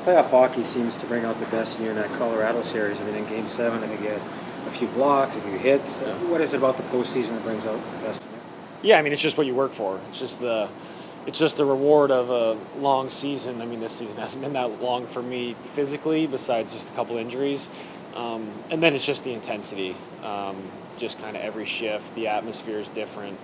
Playoff hockey seems to bring out the best in you in that Colorado series. I mean, in Game 7, I think you had a few blocks, a few hits. What is it about the postseason that brings out the best in you? Yeah, I mean, it's just what you work for. It's just the reward of a long season. I mean, this season hasn't been that long for me physically, besides just a couple injuries. And then it's just the intensity. Just kind of every shift, the atmosphere is different.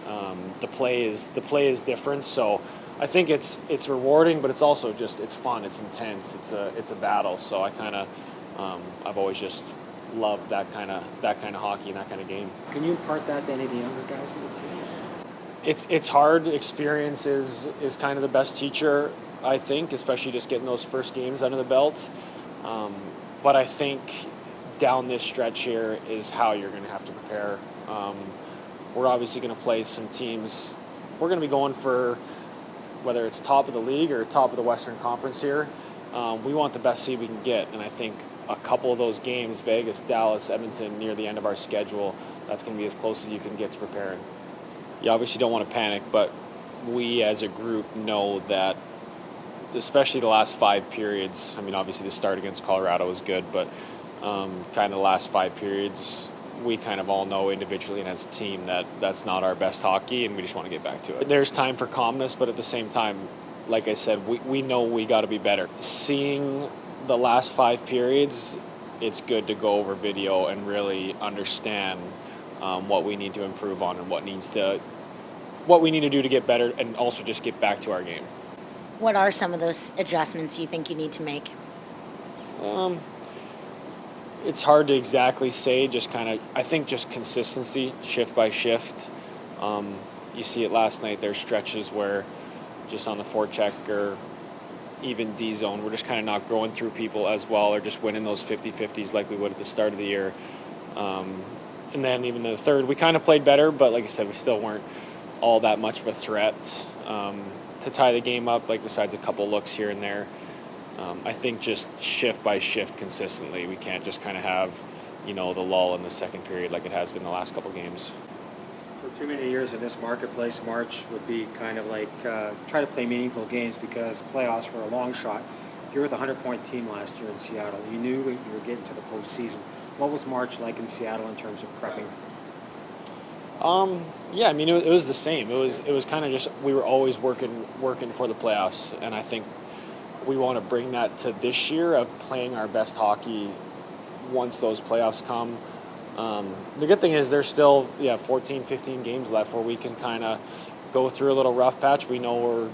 The play is different. So I think it's rewarding, but it's also just it's fun. It's intense. It's a battle. So I've always just loved that kind of hockey and that kind of game. Can you impart that to any of the younger guys in the team? It's hard. Experience is kind of the best teacher, I think, especially just getting those first games under the belt. But I think down this stretch here is how you're going to have to prepare. We're obviously going to play some teams. We're going to be going for whether it's top of the league or top of the Western Conference here. We want the best seed we can get, and I think a couple of those games, Vegas, Dallas, Edmonton, near the end of our schedule, that's going to be as close as you can get to preparing. You obviously don't want to panic, but we as a group know that, especially the last 5 periods, I mean, obviously the start against Colorado was good, but kind of the last 5 periods, we kind of all know individually and as a team that that's not our best hockey, and we just want to get back to it. There's time for calmness, but at the same time, like I said, we know we got to be better. Seeing the last 5 periods, it's good to go over video and really understand what we need to improve on and what we need to do to get better, and also just get back to our game. What are some of those adjustments you think you need to make? It's hard to exactly say, I think just consistency, shift by shift. You see it last night, there's stretches where just on the forecheck or even D-zone, we're just kind of not growing through people as well, or just winning those 50-50s like we would at the start of the year. And then even the third, we kind of played better, but like I said, we still weren't all that much of a threat to tie the game up, like besides a couple looks here and there. I think just shift by shift consistently. We can't just kind of have, the lull in the second period like it has been the last couple games. For too many years in this marketplace, March would be kind of like try to play meaningful games because playoffs were a long shot. You were with a 100-point team last year in Seattle. You knew you were getting to the postseason. What was March like in Seattle in terms of prepping? Yeah, I mean, it was the same. It was kind of just, we were always working for the playoffs, and I think we want to bring that to this year of playing our best hockey once those playoffs come. The good thing is there's still 14, 15 games left where we can kind of go through a little rough patch. We know we're,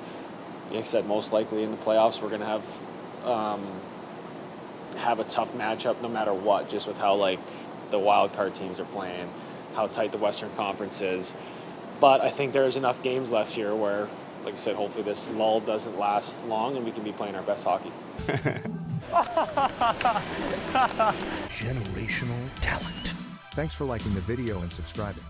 like I said, most likely in the playoffs we're going to have a tough matchup no matter what, just with how the wild card teams are playing, how tight the Western Conference is. But I think there's enough games left here where, like I said, hopefully this lull doesn't last long and we can be playing our best hockey. Generational talent. Thanks for liking the video and subscribing.